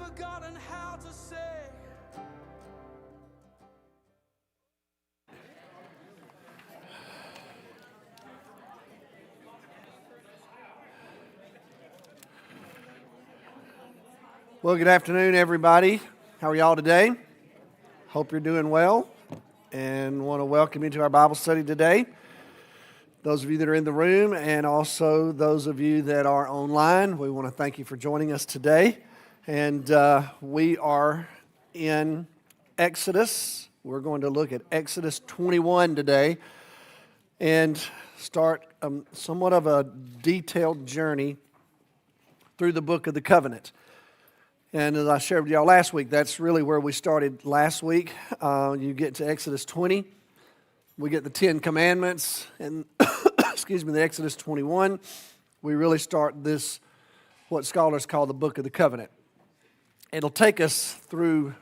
forgotten how to say. Well, good afternoon, everybody. How are y'all today? Hope you're doing well, and want to welcome you to our Bible study today. Those of you that are in the room, and also those of you that are online, we want to thank you for joining us today. And we are in Exodus. We're going to look at Exodus 21 today and start somewhat of a detailed journey through the book of the covenant. And as I shared with y'all last week, that's really where we started last week. You get to Exodus 20, we get the 10 Commandments, and the Exodus 21, we really start this, what scholars call the book of the covenant. It'll take us through,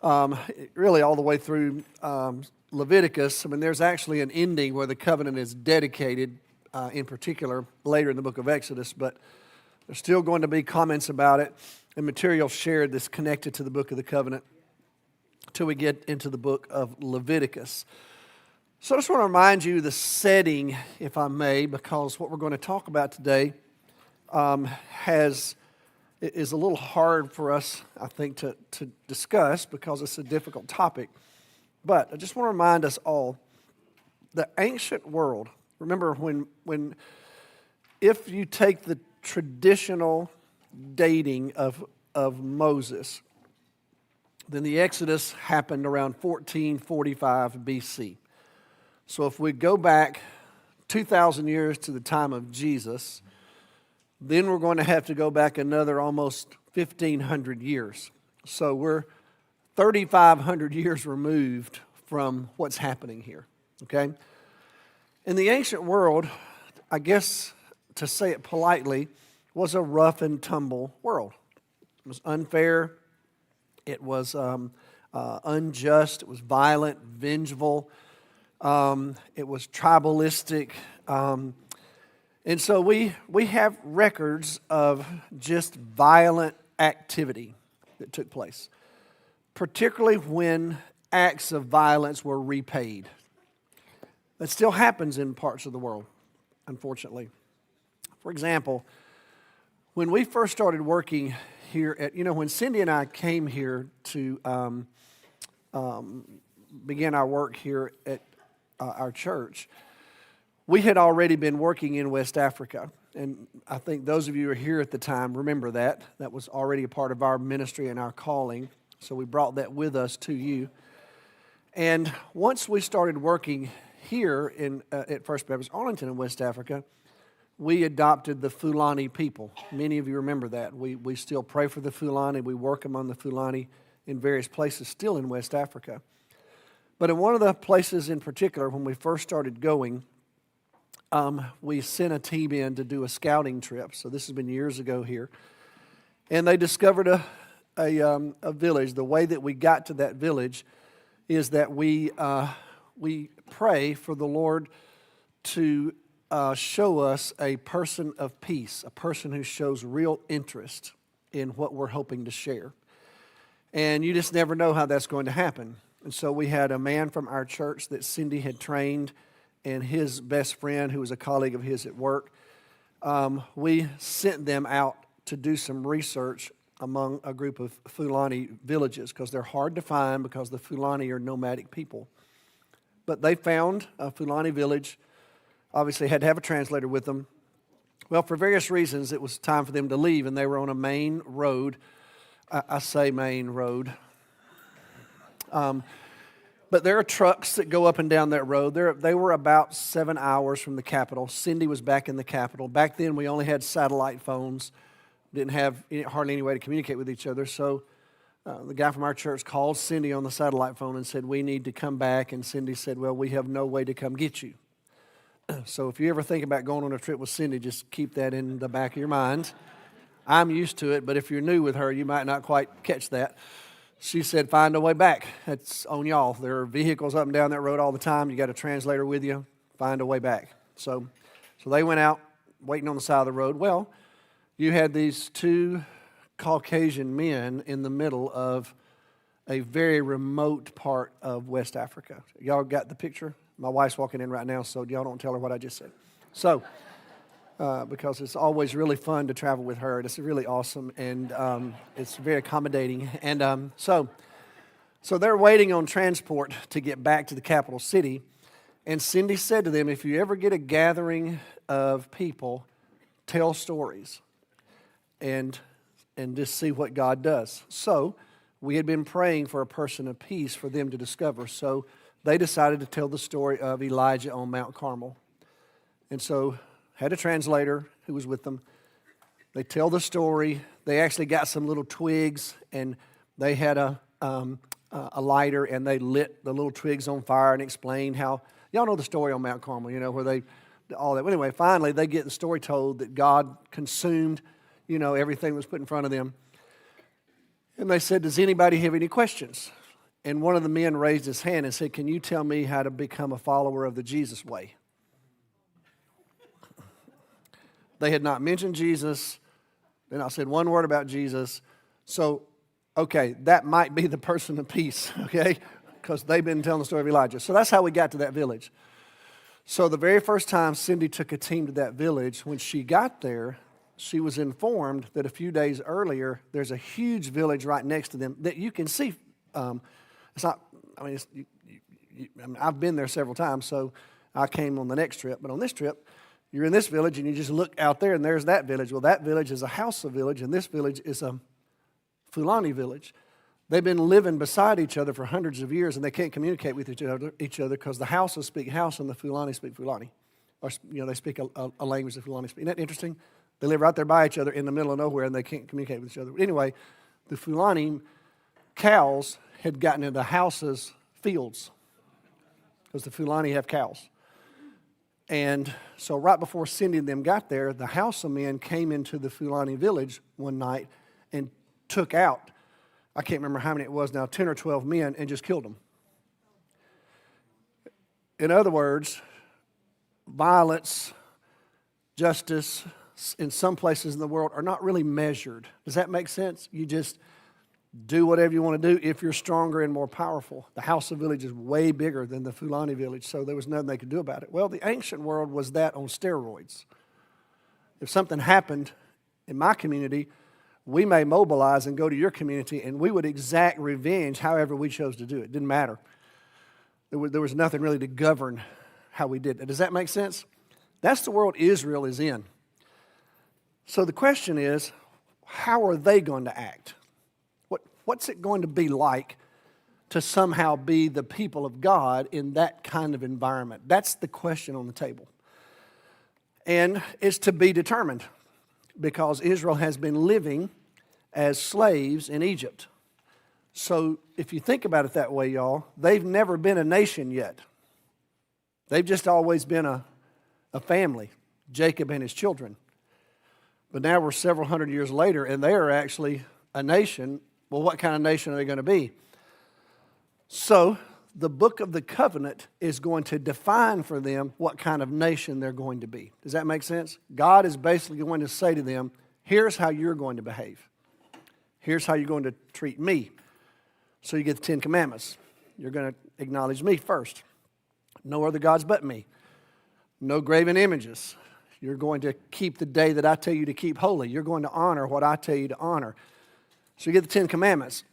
really all the way through Leviticus. I mean, there's actually an ending where the covenant is dedicated, in particular, later in the book of Exodus, but there's still going to be comments about it and material shared that's connected to the book of the covenant till we get into the book of Leviticus. So I just want to remind you the setting, if I may, because what we're going to talk about today is a little hard for us, I think, to discuss because it's a difficult topic. But I just want to remind us all, the ancient world, remember if you take the traditional dating of Moses, then the Exodus happened around 1445 BC. So if we go back 2,000 years to the time of Jesus, then we're going to have to go back another almost 1,500 years. So we're 3,500 years removed from what's happening here, okay? In the ancient world, I guess to say it politely, was a rough and tumble world. It was unfair, it was unjust, it was violent, vengeful, it was tribalistic. And so we have records of just violent activity that took place, particularly when acts of violence were repaid. That still happens in parts of the world, unfortunately. For example, when we first started working here when Cindy and I came here to begin our work here at our church, we had already been working in West Africa. And I think those of you who were here at the time remember that. That was already a part of our ministry and our calling. So we brought that with us to you. And once we started working here at First Baptist Arlington in West Africa, we adopted the Fulani people. Many of you remember that. We still pray for the Fulani. We work among the Fulani in various places still in West Africa. But in one of the places in particular, when we first started going, we sent a team in to do a scouting trip. So this has been years ago here. And they discovered a village. The way that we got to that village is that we pray for the Lord to show us a person of peace, a person who shows real interest in what we're hoping to share. And you just never know how that's going to happen. And so we had a man from our church that Cindy had trained and his best friend, who was a colleague of his at work. We sent them out to do some research among a group of Fulani villages because they're hard to find because the Fulani are nomadic people. But they found a Fulani village. Obviously had to have a translator with them. Well, for various reasons, it was time for them to leave, and they were on a main road. I say main road. But there are trucks that go up and down that road. They were about 7 hours from the capital. Cindy was back in the capital. Back then, we only had satellite phones. Didn't have hardly any way to communicate with each other. So the guy from our church called Cindy on the satellite phone and said, "We need to come back." And Cindy said, "Well, we have no way to come get you." So if you ever think about going on a trip with Cindy, just keep that in the back of your mind. I'm used to it, but if you're new with her, you might not quite catch that. She said, "Find a way back. That's on y'all. There are vehicles up and down that road all the time. You got a translator with you. Find a way back." So they went out waiting on the side of the road. Well, you had these two Caucasian men in the middle of a very remote part of West Africa. Y'all got the picture? My wife's walking in right now, so y'all don't tell her what I just said. So, because it's always really fun to travel with her. It's really awesome, and it's very accommodating. And so they're waiting on transport to get back to the capital city. And Cindy said to them, if you ever get a gathering of people, tell stories and just see what God does. So we had been praying for a person of peace for them to discover. So they decided to tell the story of Elijah on Mount Carmel. And so had a translator who was with them. They tell the story. They actually got some little twigs, and they had a lighter, and they lit the little twigs on fire and explained how, y'all know the story on Mount Carmel, where they, all that. But anyway, finally, they get the story told that God consumed, everything that was put in front of them. And they said, does anybody have any questions? And one of the men raised his hand and said, can you tell me how to become a follower of the Jesus way? They had not mentioned Jesus. They not said one word about Jesus. So, okay, that might be the person of peace, okay? Because they've been telling the story of Elijah. So that's how we got to that village. So the very first time Cindy took a team to that village, when she got there, she was informed that a few days earlier, there's a huge village right next to them that you can see. It's not, I've been there several times, so I came on the next trip. But on this trip, you're in this village, and you just look out there, and there's that village. Well, that village is a Hausa village, and this village is a Fulani village. They've been living beside each other for hundreds of years, and they can't communicate with each other because the Hausas speak Hausa and the Fulani speak Fulani. Or, they speak a language the Fulani speak. Isn't that interesting? They live right there by each other in the middle of nowhere, and they can't communicate with each other. But anyway, the Fulani cows had gotten into the Hausa's fields because the Fulani have cows. And so right before Cindy and them got there, the Hausa men came into the Fulani village one night and took out, I can't remember how many it was now, 10 or 12 men, and just killed them. In other words, violence, justice in some places in the world are not really measured. Does that make sense? You just do whatever you want to do if you're stronger and more powerful. The Hausa village is way bigger than the Fulani village, so there was nothing they could do about it. Well, the ancient world was that on steroids. If something happened in my community, we may mobilize and go to your community, and we would exact revenge however we chose to do it. It didn't matter. There was nothing really to govern how we did it. Does that make sense? That's the world Israel is in. So the question is, how are they going to act? What's it going to be like to somehow be the people of God in that kind of environment? That's the question on the table. And it's to be determined because Israel has been living as slaves in Egypt. So if you think about it that way, y'all, they've never been a nation yet. They've just always been a family, Jacob and his children. But now we're several hundred years later, and they are actually a nation. Well, what kind of nation are they going to be? So the book of the covenant is going to define for them what kind of nation they're going to be. Does that make sense? God is basically going to say to them, here's how you're going to behave. Here's how you're going to treat me. So you get the 10 Commandments. You're going to acknowledge me first. No other gods but me. No graven images. You're going to keep the day that I tell you to keep holy. You're going to honor what I tell you to honor. So you get the 10 Commandments.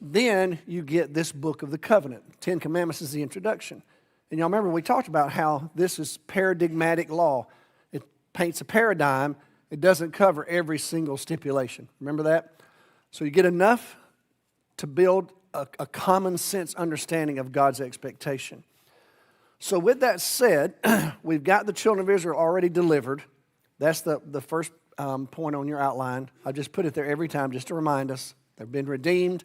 Then you get this book of the covenant. 10 Commandments is the introduction. And y'all remember we talked about how this is paradigmatic law. It paints a paradigm. It doesn't cover every single stipulation. Remember that? So you get enough to build a common sense understanding of God's expectation. So with that said, we've got the children of Israel already delivered. That's the first point on your outline. I just put it there every time just to remind us. They've been redeemed,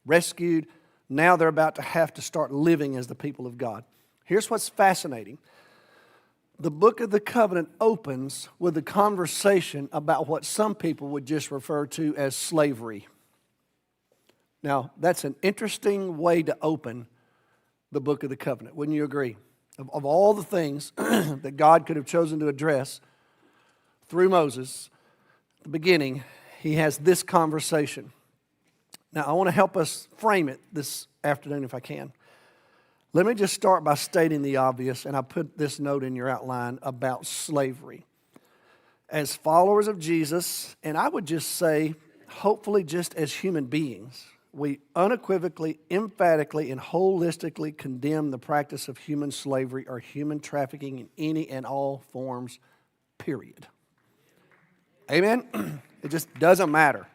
rescued. Now they're about to have to start living as the people of God. Here's what's fascinating. The book of the covenant opens with a conversation about what some people would just refer to as slavery. Now, that's an interesting way to open the book of the covenant. Wouldn't you agree? Of all the things that God could have chosen to address through Moses, at the beginning, he has this conversation. Now, I want to help us frame it this afternoon if I can. Let me just start by stating the obvious, and I put this note in your outline about slavery. As followers of Jesus, and I would just say, hopefully just as human beings, we unequivocally, emphatically, and holistically condemn the practice of human slavery or human trafficking in any and all forms, period. Amen? It just doesn't matter.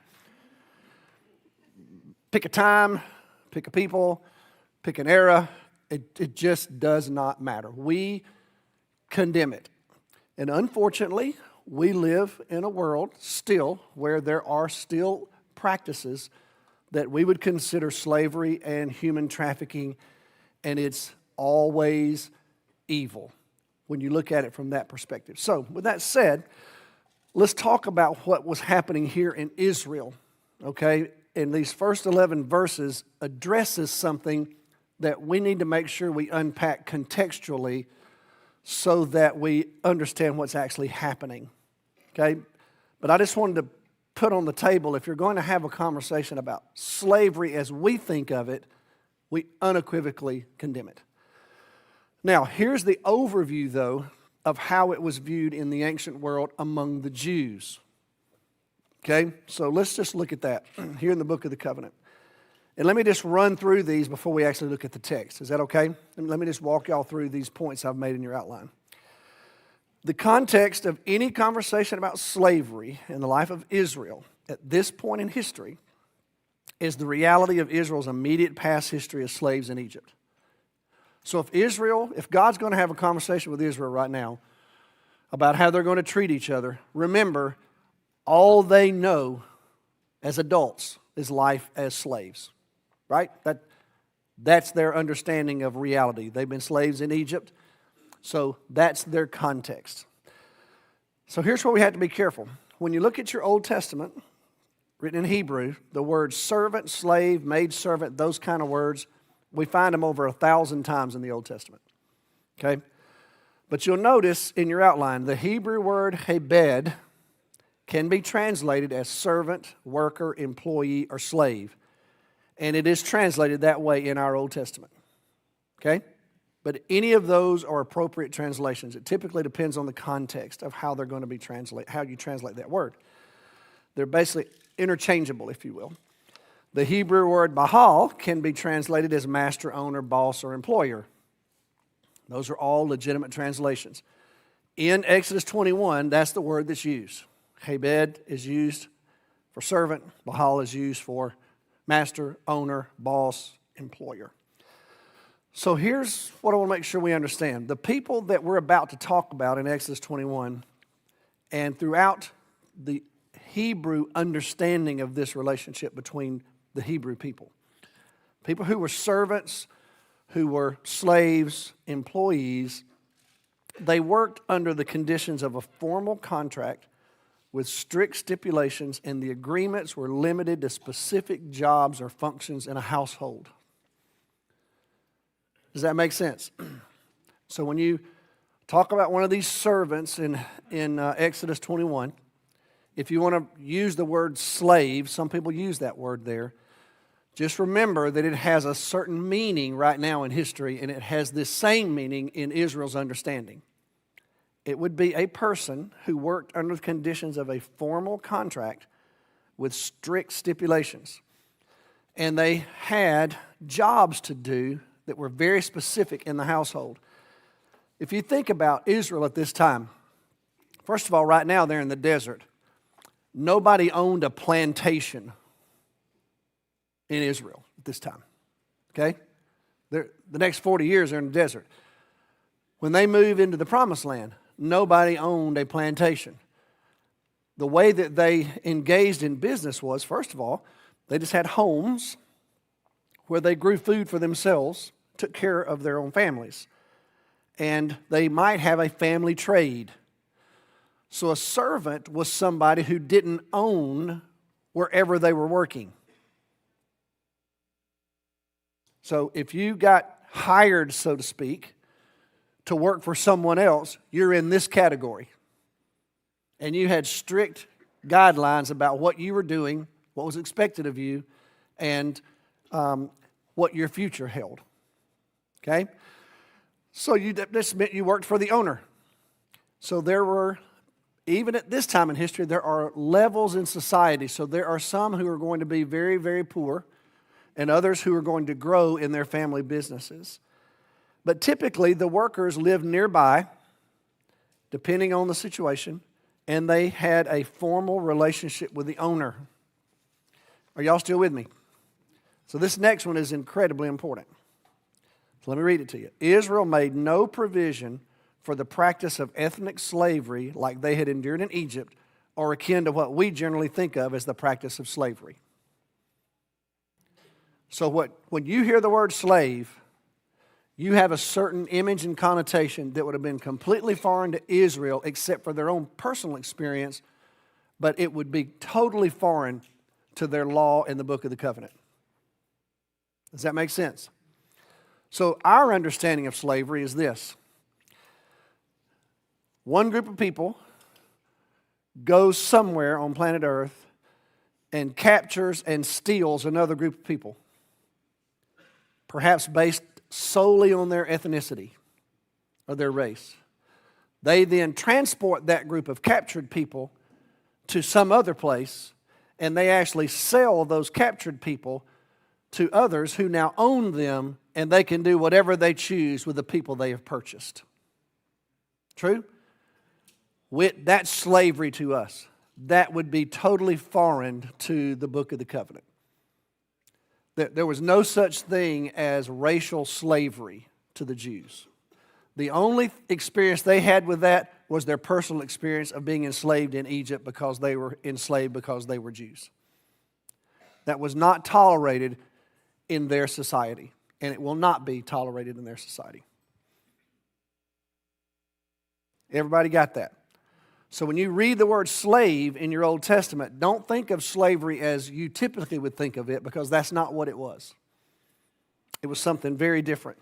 Pick a time, pick a people, pick an era. It just does not matter. We condemn it. And unfortunately, we live in a world still where there are still practices that we would consider slavery and human trafficking, and it's always evil when you look at it from that perspective. So, with that said, let's talk about what was happening here in Israel, okay? In these first 11 verses addresses something that we need to make sure we unpack contextually so that we understand what's actually happening, okay? But I just wanted to put on the table, if you're going to have a conversation about slavery as we think of it, we unequivocally condemn it. Now, here's the overview, though, of how it was viewed in the ancient world among the Jews. Okay, so let's just look at that here in the Book of the Covenant. And let me just run through these before we actually look at the text. Is that okay? Let me just walk y'all through these points I've made in your outline. The context of any conversation about slavery in the life of Israel at this point in history is the reality of Israel's immediate past history as slaves in Egypt. So if God's going to have a conversation with Israel right now about how they're going to treat each other, remember, all they know as adults is life as slaves, right? That's their understanding of reality. They've been slaves in Egypt, so that's their context. So here's where we have to be careful. When you look at your Old Testament, written in Hebrew, the words servant, slave, maidservant, those kind of words, we find them over 1,000 times in the Old Testament, okay? But you'll notice in your outline, the Hebrew word hebed can be translated as servant, worker, employee, or slave. And it is translated that way in our Old Testament, okay? But any of those are appropriate translations. It typically depends on the context of how they're going to be translated, how you translate that word. They're basically interchangeable, if you will. The Hebrew word bahal can be translated as master, owner, boss, or employer. Those are all legitimate translations. In Exodus 21, that's the word that's used. Hebed is used for servant. Bahal is used for master, owner, boss, employer. So here's what I want to make sure we understand. The people that we're about to talk about in Exodus 21 and throughout the Hebrew understanding of this relationship between the Hebrew people who were servants, who were slaves, employees, they worked under the conditions of a formal contract with strict stipulations, and the agreements were limited to specific jobs or functions in a household. Does that make sense? So when you talk about one of these servants in Exodus 21, if you want to use the word slave, some people use that word there, just remember that it has a certain meaning right now in history, and it has this same meaning in Israel's understanding. It would be a person who worked under the conditions of a formal contract with strict stipulations. And they had jobs to do that were very specific in the household. If you think about Israel at this time, first of all, right now they're in the desert. Nobody owned a plantation in Israel at this time, okay? The next 40 years they're in the desert. When they move into the promised land, nobody owned a plantation. The way that they engaged in business was, first of all, they just had homes where they grew food for themselves, took care of their own families. And they might have a family trade. So a servant was somebody who didn't own wherever they were working. So if you got hired, so to speak, to work for someone else, you're in this category. And you had strict guidelines about what you were doing, what was expected of you, and what your future held. Okay? So this meant you worked for the owner. So there were, even at this time in history, there are levels in society. So there are some who are going to be very, very poor, and others who are going to grow in their family businesses. But typically, the workers lived nearby, depending on the situation, and they had a formal relationship with the owner. Are y'all still with me? So this next one is incredibly important. So let me read it to you. Israel made no provision for the practice of ethnic slavery like they had endured in Egypt, or akin to what we generally think of as the practice of slavery. So when you hear the word slave, you have a certain image and connotation that would have been completely foreign to Israel except for their own personal experience, but it would be totally foreign to their law in the Book of the Covenant. Does that make sense? So our understanding of slavery is this. One group of people goes somewhere on planet Earth and captures and steals another group of people, perhaps based solely on their ethnicity or their race. They then transport that group of captured people to some other place, and they actually sell those captured people to others who now own them, and they can do whatever they choose with the people they have purchased. True? That's slavery to us. That would be totally foreign to the Book of the Covenant. There was no such thing as racial slavery to the Jews. The only experience they had with that was their personal experience of being enslaved in Egypt because they were enslaved because they were Jews. That was not tolerated in their society, and it will not be tolerated in their society. Everybody got that? So when you read the word slave in your Old Testament, don't think of slavery as you typically would think of it, because that's not what it was. It was something very different.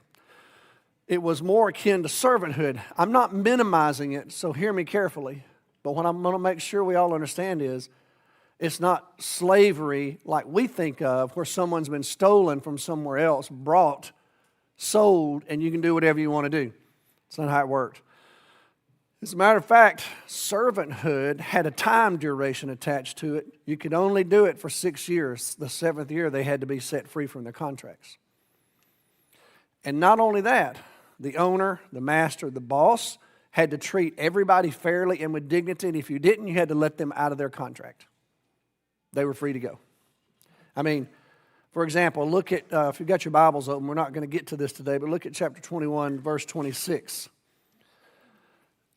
It was more akin to servanthood. I'm not minimizing it, so hear me carefully. But what I'm going to make sure we all understand is it's not slavery like we think of, where someone's been stolen from somewhere else, brought, sold, and you can do whatever you want to do. It's not how it worked. As a matter of fact, servanthood had a time duration attached to it. You could only do it for 6 years. The 7th year, they had to be set free from their contracts. And not only that, the owner, the master, the boss had to treat everybody fairly and with dignity, and if you didn't, you had to let them out of their contract. They were free to go. I mean, for example, look at, if you've got your Bibles open, we're not going to get to this today, but look at chapter 21, verse 26.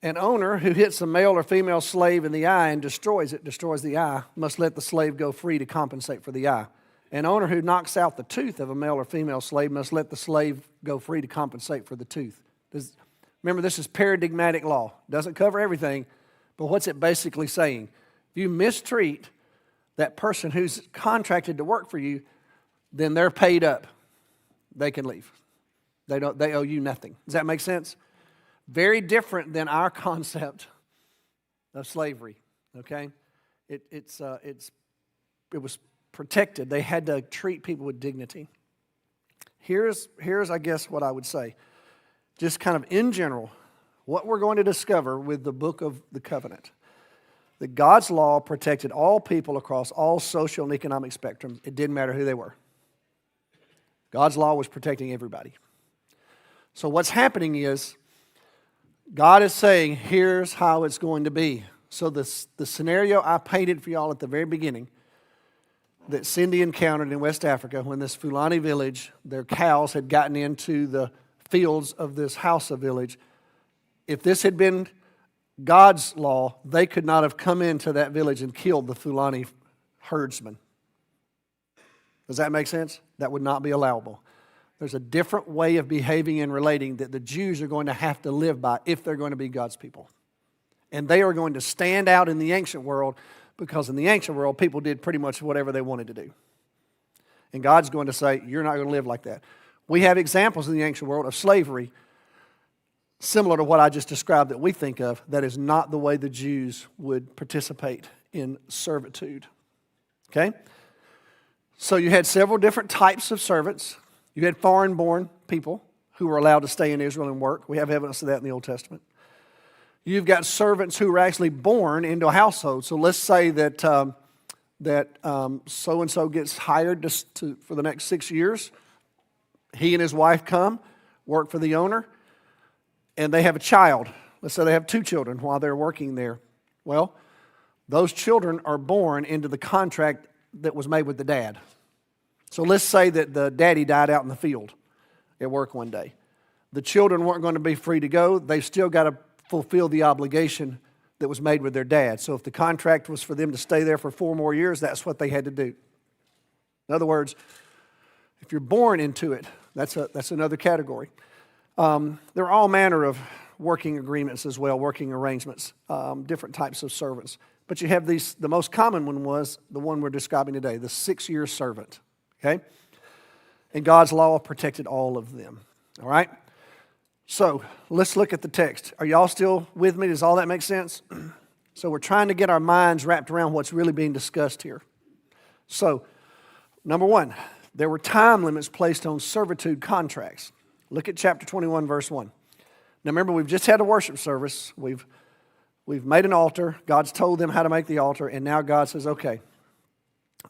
An owner who hits a male or female slave in the eye and destroys the eye, must let the slave go free to compensate for the eye. An owner who knocks out the tooth of a male or female slave must let the slave go free to compensate for the tooth. Remember, this is paradigmatic law. Doesn't cover everything, but what's it basically saying? If you mistreat that person who's contracted to work for you, then they're paid up. They can leave. They owe you nothing. Does that make sense? Very different than our concept of slavery, okay? It was protected. They had to treat people with dignity. Here's, I guess, what I would say. Just kind of in general, what we're going to discover with the Book of the Covenant. That God's law protected all people across all social and economic spectrums. It didn't matter who they were. God's law was protecting everybody. So what's happening is, God is saying, here's how it's going to be. So the scenario I painted for y'all at the very beginning that Cindy encountered in West Africa when this Fulani village, their cows had gotten into the fields of this Hausa village. If this had been God's law, they could not have come into that village and killed the Fulani herdsmen. Does that make sense? That would not be allowable. There's a different way of behaving and relating that the Jews are going to have to live by if they're going to be God's people. And they are going to stand out in the ancient world, because in the ancient world, people did pretty much whatever they wanted to do. And God's going to say, you're not going to live like that. We have examples in the ancient world of slavery similar to what I just described that we think of. That is not the way the Jews would participate in servitude. Okay? So you had several different types of servants. You had foreign-born people who were allowed to stay in Israel and work. We have evidence of that in the Old Testament. You've got servants who were actually born into a household. So let's say that so-and-so gets hired for the next 6 years. He and his wife come, work for the owner, and they have a child. Let's say they have 2 children while they're working there. Well, those children are born into the contract that was made with the dad. So let's say that the daddy died out in the field at work one day. The children weren't going to be free to go. They've still got to fulfill the obligation that was made with their dad. So if the contract was for them to stay there for 4 more years, that's what they had to do. In other words, if you're born into it, that's another category. There are all manner of working agreements as well, working arrangements, different types of servants. But you have these, the most common one was the one we're describing today, the 6-year servant, okay? And God's law protected all of them, all right? So let's look at the text. Are y'all still with me? Does all that make sense? So we're trying to get our minds wrapped around what's really being discussed here. So, number 1, there were time limits placed on servitude contracts. Look at chapter 21, verse 1. Now remember, we've just had a worship service. We've made an altar. God's told them how to make the altar. And now God says, okay,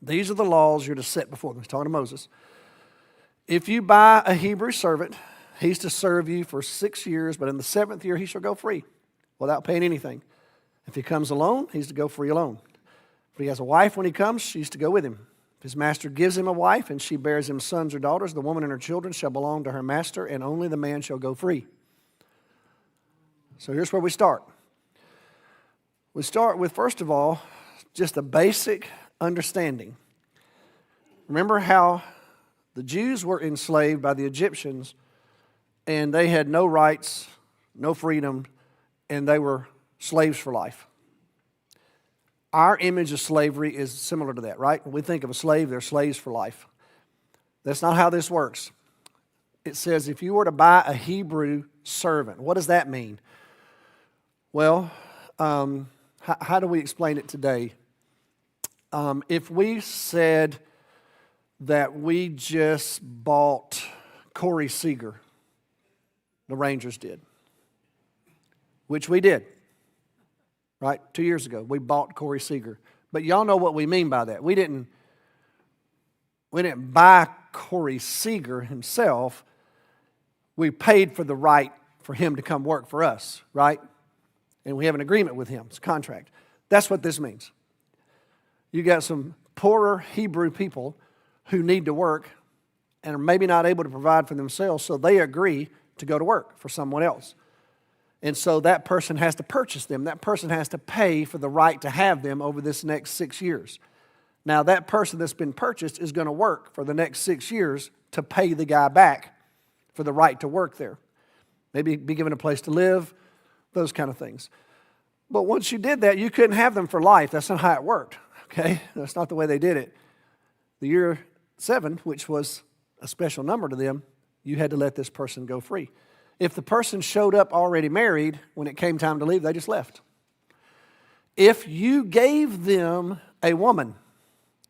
these are the laws you're to set before them. He's talking to Moses. If you buy a Hebrew servant, he's to serve you for 6 years, but in the 7th year he shall go free without paying anything. If he comes alone, he's to go free alone. If he has a wife when he comes, she's to go with him. If his master gives him a wife and she bears him sons or daughters, the woman and her children shall belong to her master, and only the man shall go free. So here's where we start. We start with, first of all, just a basic understanding. Remember how the Jews were enslaved by the Egyptians, and they had no rights, no freedom, and they were slaves for life. Our image of slavery is similar to that, right? When we think of a slave, they're slaves for life. That's not how this works. It says if you were to buy a Hebrew servant, what does that mean? Well, how do we explain it today? If we said that we just bought Corey Seager, the Rangers did, which we did, right? 2 years ago, we bought Corey Seager. But y'all know what we mean by that. We didn't buy Corey Seager himself. We paid for the right for him to come work for us, right? And we have an agreement with him. It's a contract. That's what this means. You got some poorer Hebrew people who need to work and are maybe not able to provide for themselves, so they agree to go to work for someone else. And so that person has to purchase them. That person has to pay for the right to have them over this next 6 years. Now, that person that's been purchased is going to work for the next 6 years to pay the guy back for the right to work there. Maybe be given a place to live, those kind of things. But once you did that, you couldn't have them for life. That's not how it worked, okay? That's not the way they did it. The year 7, which was a special number to them, you had to let this person go free. If the person showed up already married, when it came time to leave, they just left. If you gave them a woman,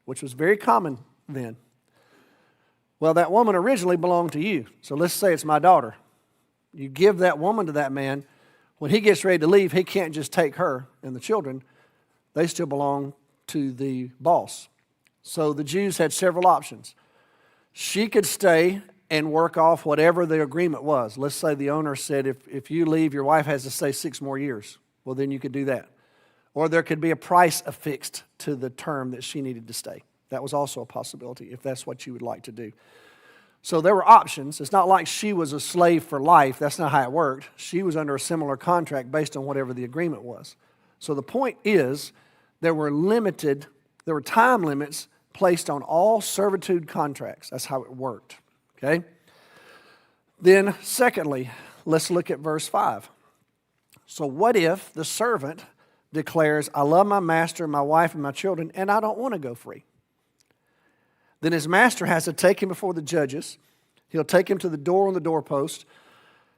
which was very common then, well, that woman originally belonged to you. So let's say it's my daughter. You give that woman to that man. When he gets ready to leave, he can't just take her and the children. They still belong to the boss. So the Jews had several options. She could stay and work off whatever the agreement was. Let's say the owner said, if you leave, your wife has to stay 6 more years. Well, then you could do that. Or there could be a price affixed to the term that she needed to stay. That was also a possibility if that's what you would like to do. So there were options. It's not like she was a slave for life. That's not how it worked. She was under a similar contract based on whatever the agreement was. So the point is, there were time limits placed on all servitude contracts. That's how it worked. Okay? Then, secondly, let's look at verse 5. So what if the servant declares, I love my master, my wife, and my children, and I don't want to go free? Then his master has to take him before the judges. He'll take him to the door on the doorpost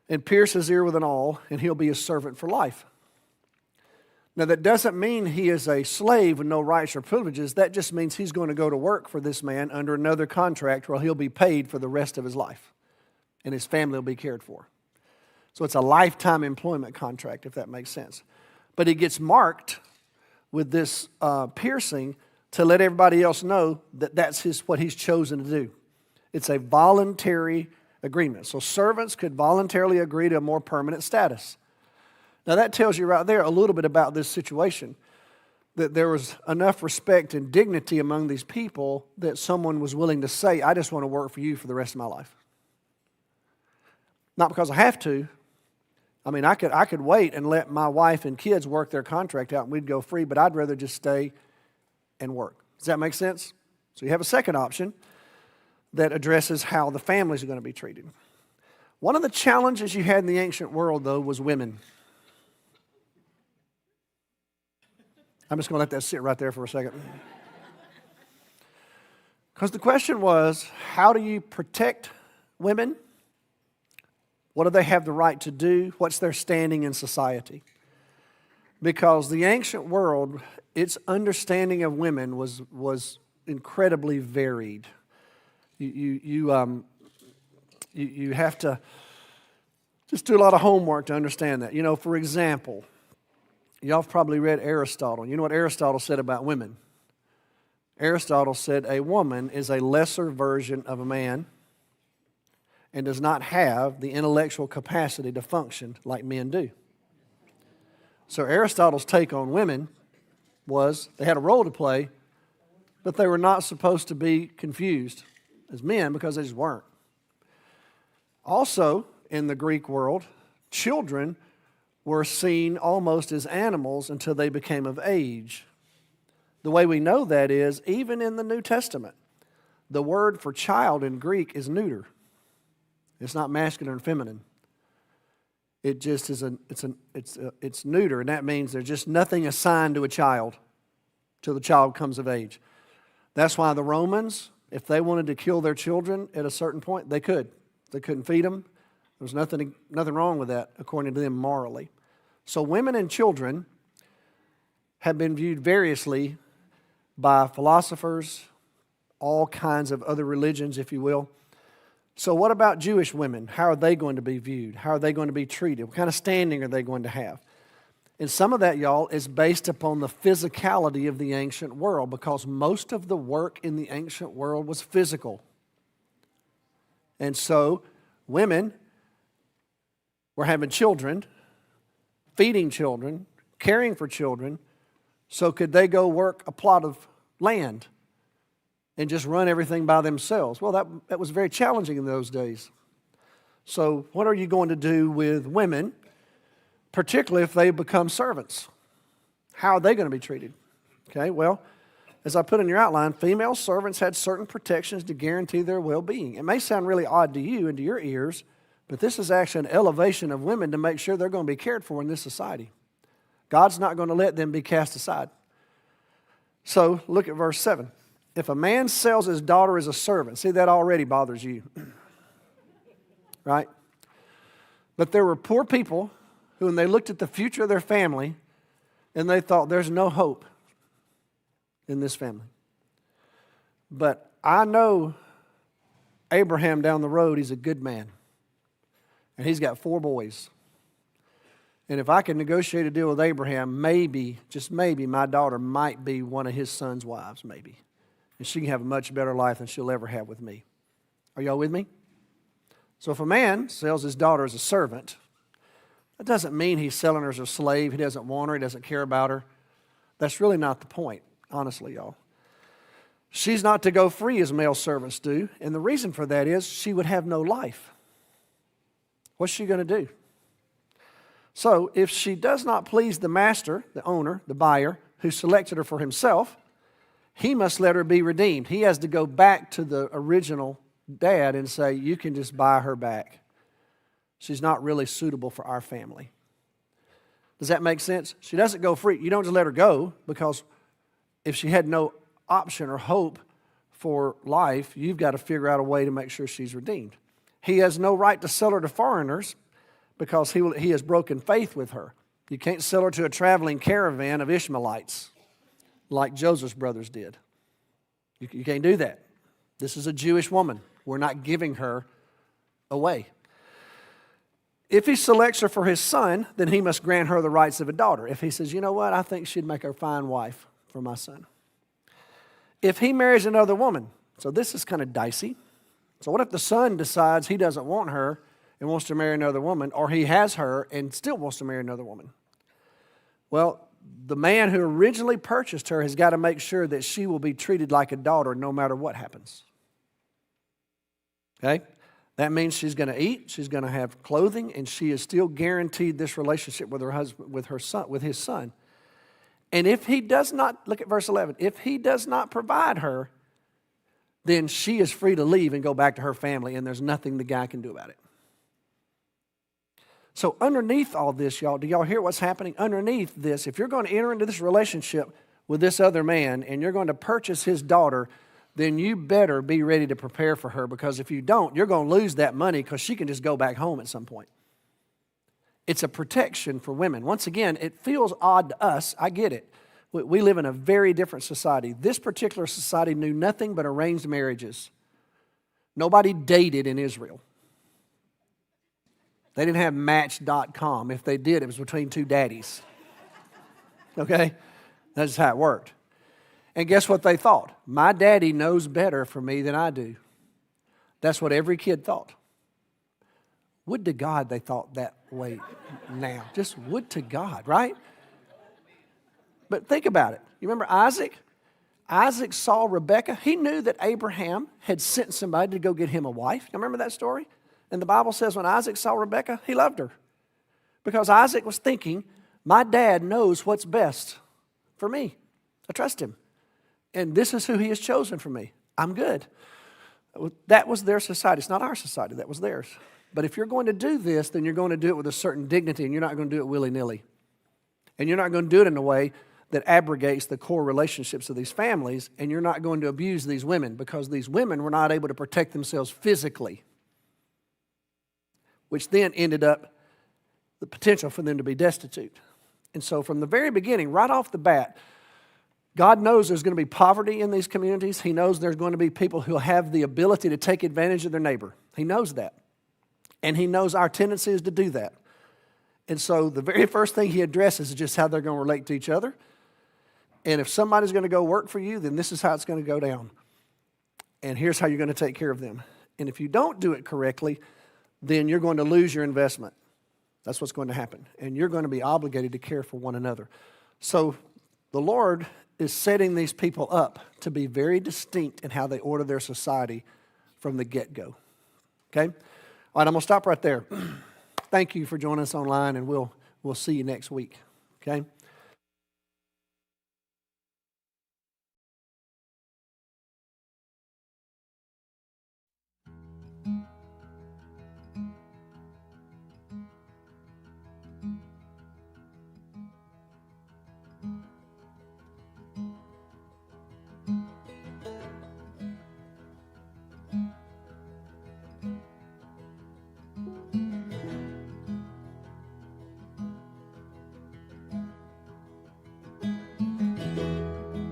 and pierce his ear with an awl, and he'll be a servant for life. Now, that doesn't mean he is a slave with no rights or privileges. That just means he's going to go to work for this man under another contract where he'll be paid for the rest of his life, and his family will be cared for. So it's a lifetime employment contract, if that makes sense. But he gets marked with this piercing to let everybody else know that that's what he's chosen to do. It's a voluntary agreement. So servants could voluntarily agree to a more permanent status. Now that tells you right there a little bit about this situation, that there was enough respect and dignity among these people that someone was willing to say, I just want to work for you for the rest of my life. Not because I have to. I mean, I could wait and let my wife and kids work their contract out and we'd go free, but I'd rather just stay and work. Does that make sense? So you have a second option that addresses how the families are going to be treated. One of the challenges you had in the ancient world, though, was women. I'm just going to let that sit right there for a second. Because the question was, how do you protect women? What do they have the right to do? What's their standing in society? Because the ancient world, its understanding of women was incredibly varied. You have to just do a lot of homework to understand that. You know, for example, y'all have probably read Aristotle. You know what Aristotle said about women? Aristotle said a woman is a lesser version of a man and does not have the intellectual capacity to function like men do. So Aristotle's take on women was they had a role to play, but they were not supposed to be confused as men because they just weren't. Also, in the Greek world, children were seen almost as animals until they became of age. The way we know that is, even in the New Testament, the word for child in Greek is neuter. It's not masculine or feminine. It just is it's neuter, and that means there's just nothing assigned to a child till the child comes of age. That's why the Romans, if they wanted to kill their children at a certain point, they could. They couldn't feed them. There was nothing wrong with that, according to them morally. So women and children have been viewed variously by philosophers, all kinds of other religions, if you will. So what about Jewish women? How are they going to be viewed? How are they going to be treated? What kind of standing are they going to have? And some of that, y'all, is based upon the physicality of the ancient world, because most of the work in the ancient world was physical. And so women were having children, feeding children, caring for children. So could they go work a plot of land and just run everything by themselves? Well, that was very challenging in those days. So what are you going to do with women, particularly if they become servants? How are they going to be treated? Okay, well, as I put in your outline, female servants had certain protections to guarantee their well-being. It may sound really odd to you and to your ears, but this is actually an elevation of women to make sure they're going to be cared for in this society. God's not going to let them be cast aside. So look at verse 7. If a man sells his daughter as a servant, see, that already bothers you, right? But there were poor people who, when they looked at the future of their family, and they thought, there's no hope in this family. But I know Abraham down the road, he's a good man. And he's got 4 boys. And if I can negotiate a deal with Abraham, maybe, just maybe, my daughter might be one of his son's wives, maybe. And she can have a much better life than she'll ever have with me. Are y'all with me? So if a man sells his daughter as a servant, that doesn't mean he's selling her as a slave. He doesn't want her. He doesn't care about her. That's really not the point, honestly, y'all. She's not to go free as male servants do. And the reason for that is she would have no life. What's she going to do? So if she does not please the master, the owner, the buyer, who selected her for himself, he must let her be redeemed. He has to go back to the original dad and say, you can just buy her back. She's not really suitable for our family. Does that make sense? She doesn't go free. You don't just let her go, because if she had no option or hope for life, you've got to figure out a way to make sure she's redeemed. He has no right to sell her to foreigners because he has broken faith with her. You can't sell her to a traveling caravan of Ishmaelites like Joseph's brothers did. You can't do that. This is a Jewish woman. We're not giving her away. If he selects her for his son, then he must grant her the rights of a daughter. If he says, you know what, I think she'd make a fine wife for my son. If he marries another woman, so this is kind of dicey. So what if the son decides he doesn't want her and wants to marry another woman, or he has her and still wants to marry another woman? Well, the man who originally purchased her has got to make sure that she will be treated like a daughter no matter what happens. Okay? That means she's going to eat, she's going to have clothing, and she is still guaranteed this relationship with her husband, with his son. And if he does not, look at verse 11, if he does not provide her, then she is free to leave and go back to her family, and there's nothing the guy can do about it. So underneath all this, y'all, do y'all hear what's happening? Underneath this, if you're going to enter into this relationship with this other man and you're going to purchase his daughter, then you better be ready to prepare for her, because if you don't, you're going to lose that money because she can just go back home at some point. It's a protection for women. Once again, it feels odd to us. I get it. We live in a very different society. This particular society knew nothing but arranged marriages. Nobody dated in Israel. They didn't have Match.com. If they did, it was between two daddies. Okay? That's how it worked. And guess what they thought? My daddy knows better for me than I do. That's what every kid thought. Would to God they thought that way now. Just would to God, right? But think about it. You remember Isaac? Isaac saw Rebekah. He knew that Abraham had sent somebody to go get him a wife. You remember that story? And the Bible says when Isaac saw Rebekah, he loved her. Because Isaac was thinking, my dad knows what's best for me. I trust him. And this is who he has chosen for me. I'm good. That was their society. It's not our society. That was theirs. But if you're going to do this, then you're going to do it with a certain dignity, and you're not going to do it willy-nilly. And you're not going to do it in a way that abrogates the core relationships of these families, and you're not going to abuse these women, because these women were not able to protect themselves physically, which then ended up the potential for them to be destitute. And so from the very beginning, right off the bat, God knows there's going to be poverty in these communities. He knows there's going to be people who have the ability to take advantage of their neighbor. He knows that. And he knows our tendency is to do that. And so the very first thing he addresses is just how they're going to relate to each other. And if somebody's going to go work for you, then this is how it's going to go down. And here's how you're going to take care of them. And if you don't do it correctly, then you're going to lose your investment. That's what's going to happen. And you're going to be obligated to care for one another. So the Lord is setting these people up to be very distinct in how they order their society from the get-go. Okay? All right, I'm going to stop right there. Thank you for joining us online, and we'll see you next week. Okay?